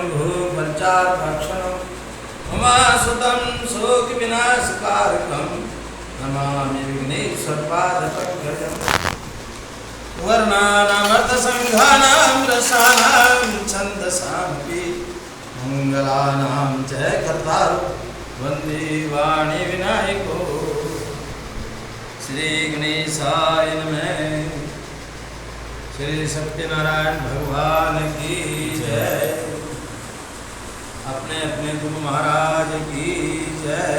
शंभु पंचार भक्षणम उमासुतं शोक विनाशकारकं नमामि विघ्नेश्वर पादपङ्कजं वर्णानामर्थसङ्घानां रसानां छन्दसामपि मंगलानां जय कर्तारो वन्दे वाणी विनायको श्री गणेशाय नमः। श्री सत्यनारायण भगवान की जय। अपने अपने गुरु महाराज की जय।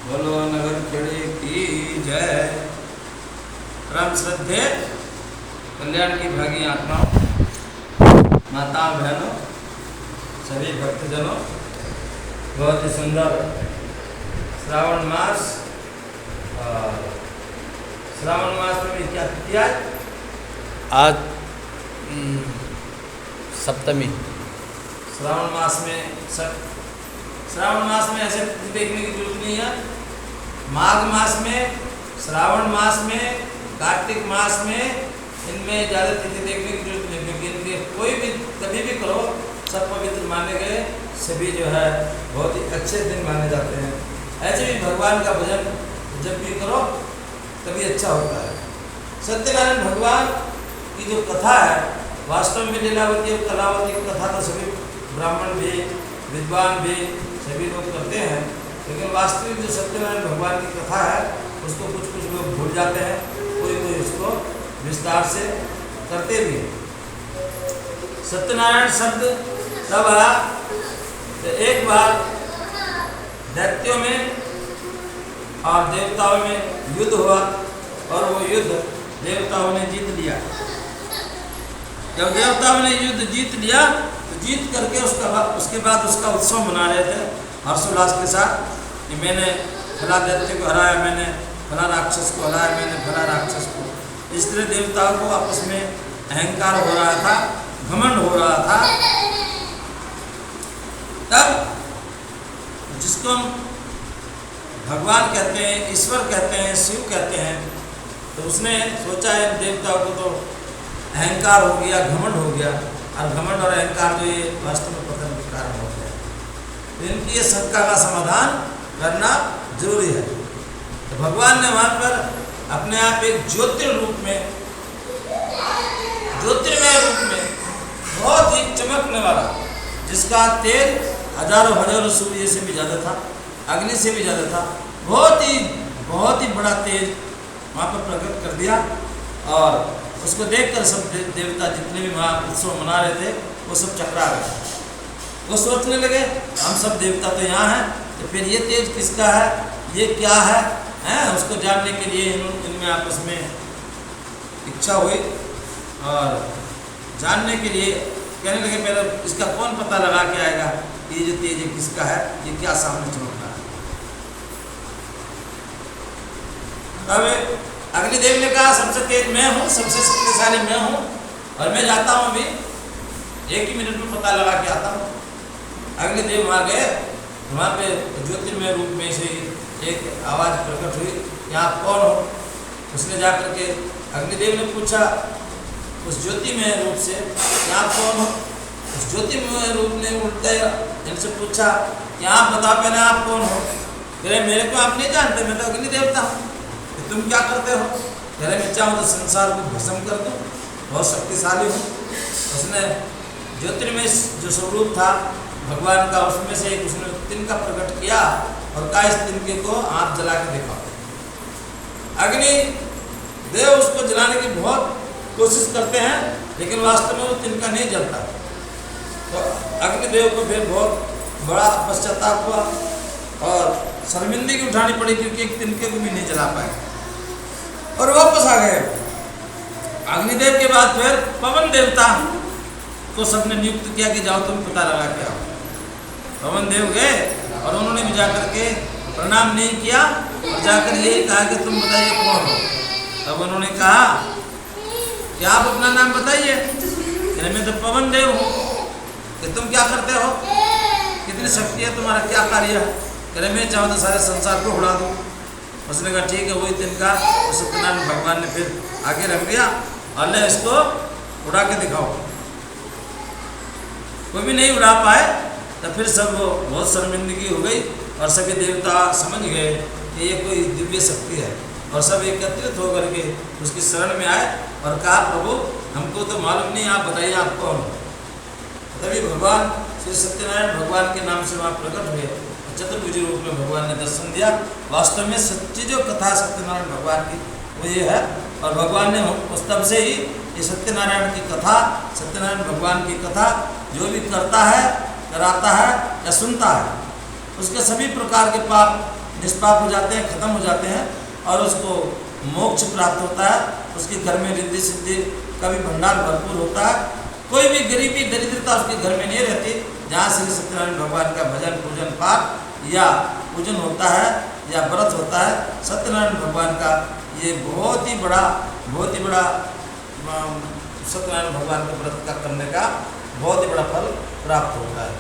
बोलो नगर खेड़े की जय। परम श्रद्धेय कल्याण की भागी आत्माओं, माता बहनों, सभी भक्तजनों, बहुत ही सुंदर श्रावण मास। श्रावण मास में भी क्या तिथि आज सप्तमी। श्रावण मास में श्रावण मास में ऐसे तिथि देखने की जरूरत नहीं है। माघ मास में, श्रावण मास में, कार्तिक मास में इनमें ज़्यादा तिथि देखने की जरूरत नहीं, क्योंकि इनके कोई भी कभी भी करो सब पवित्र माने गए, सभी जो है बहुत ही अच्छे दिन माने जाते हैं। ऐसे भी भगवान का भजन जब भी करो तभी अच्छा होता है। सत्यनारायण भगवान की जो कथा है, वास्तव में लीलावती और कलावती की कथा तो सभी ब्राह्मण भी, विद्वान भी, सभी लोग करते हैं, लेकिन वास्तविक जो सत्यनारायण भगवान की कथा है उसको कुछ कुछ लोग भूल जाते हैं, कोई कोई उसको विस्तार से करते भी। सत्यनारायण शब्द तब आया तो एक बार दैत्यों में और देवताओं में युद्ध हुआ और वो युद्ध देवताओं ने जीत लिया। जब देवताओं ने युद्ध जीत लिया तो जीत करके उसके बाद उसका उत्सव मना रहे थे हर्षोल्लास के साथ कि मैंने फला दैत्य को हराया, मैंने फला राक्षस को हराया, मैंने फला राक्षस को। इस तरह देवताओं को आपस में अहंकार हो रहा था, घमंड हो रहा था। तब जिसको हम भगवान कहते हैं, ईश्वर कहते हैं, शिव कहते हैं, तो उसने सोचा है देवताओं को तो अहंकार हो गया, घमंड हो गया, और घमंड और अहंकार जो ये वास्तव में पतन के कारण हो गया, तो इनकी ये शंका का समाधान करना जरूरी है। तो भगवान ने वहाँ पर अपने आप एक ज्योतिर्मय रूप में बहुत ही चमकने वाला, जिसका तेज हजारों हजारों सूर्य से भी ज़्यादा था, अग्नि से भी ज़्यादा था, बहुत ही बड़ा तेज वहाँ पर प्रकट कर दिया। और उसको देखकर सब देवता जितने भी वहाँ उत्सव मना रहे थे वो सब चकरा गए। वो सोचने लगे हम सब देवता तो यहाँ हैं, तो फिर ये तेज किसका है, ये क्या है, उसको जानने के लिए इनमें आपस में इच्छा हुई और जानने के लिए कहने लगे पहले इसका कौन पता लगा के आएगा कि ये जो तेज है किसका है, ये क्या सामने चमक रहा है। तब अग्निदेव ने कहा सबसे तेज मैं हूँ, सबसे शक्तिशाली मैं हूँ, और मैं जाता हूँ अभी 1 ही मिनट में पता लगा के आता हूँ। अग्निदेव वहाँ गए, वहाँ पे ज्योतिर्मय रूप में से एक आवाज़ प्रकट हुई कि आप कौन हो। उसने जाकर के अग्निदेव ने पूछा उस ज्योतिमय रूप से कि आप कौन हो। उस ज्योतिमय रूप ने उल्टे इनसे पूछा कि आप बताओ पहले आप कौन हो। कह रहे मेरे को आप नहीं जानते, मैं तो अग्नि देवता हूँ। तुम क्या करते हो? कह रहे मैं चाहूँ तो संसार को भस्म कर दूँ, बहुत शक्तिशाली हूँ। उसने ज्योतिर्मय जो स्वरूप था भगवान का, उसमें से एक उसने तिनका प्रकट किया और कहा इस तिनके को आप जला के दिखाओ। अग्नि देव उसको जलाने की बहुत कोशिश करते हैं, लेकिन वास्तव में वो तिनका नहीं जलता। तो अग्निदेव को फिर बहुत बड़ा पश्चाताप हुआ और शर्मिंदगी उठानी पड़ी, क्योंकि एक तिनके को भी नहीं जला पाए और वापस आ गए। अग्निदेव के बाद फिर पवन देवता को सबने नियुक्त किया कि जाओ तुम पता लगा के आओ। पवन देव गए और उन्होंने भी जाकर के प्रणाम नहीं किया और जाकर यही कहा कि तुम बताइए कौन हो। तब उन्होंने कहा कि आप अपना नाम बताइए। मैं तो पवन देव हूँ। कि तुम क्या करते हो, कितनी शक्ति है तुम्हारा, क्या कार्य है? कह रहे मैं चाहूँ तो सारे संसार को उड़ा दूँ। उसने कहा ठीक है, वही तिनका तो सत्यनारायण भगवान ने फिर आगे रख दिया और ले इसको उड़ा के दिखाओ। कोई भी नहीं उड़ा पाए, तो फिर सब बहुत शर्मिंदगी हो गई और सभी देवता समझ गए कि ये कोई दिव्य शक्ति है, और सब एकत्रित होकर के उसकी शरण में आए और कहा, प्रभु हमको तो मालूम नहीं, आप बताइए आप कौन हो। तभी भगवान श्री सत्यनारायण भगवान के नाम से वहाँ प्रकट हुए, चतुर्भुज रूप में भगवान ने दर्शन दिया। वास्तव में सच्ची जो कथा सत्यनारायण भगवान की वो ये है, और भगवान ने उस तब से ही ये सत्यनारायण की कथा, सत्यनारायण भगवान की कथा जो भी करता है, कराता है या सुनता है, उसके सभी प्रकार के पाप निष्पाप हो जाते हैं, खत्म हो जाते हैं, और उसको मोक्ष प्राप्त होता है। उसके घर में रिद्धि सिद्धि का भी भंडार भरपूर होता है। कोई भी गरीबी दरिद्रता उसके घर में नहीं रहती। जहाँ श्री सत्यनारायण भगवान का भजन पूजन पाठ या पूजन होता है या व्रत होता है, सत्यनारायण भगवान का ये बहुत ही बड़ा सत्यनारायण भगवान के व्रत का करने का बहुत ही बड़ा फल प्राप्त होता है।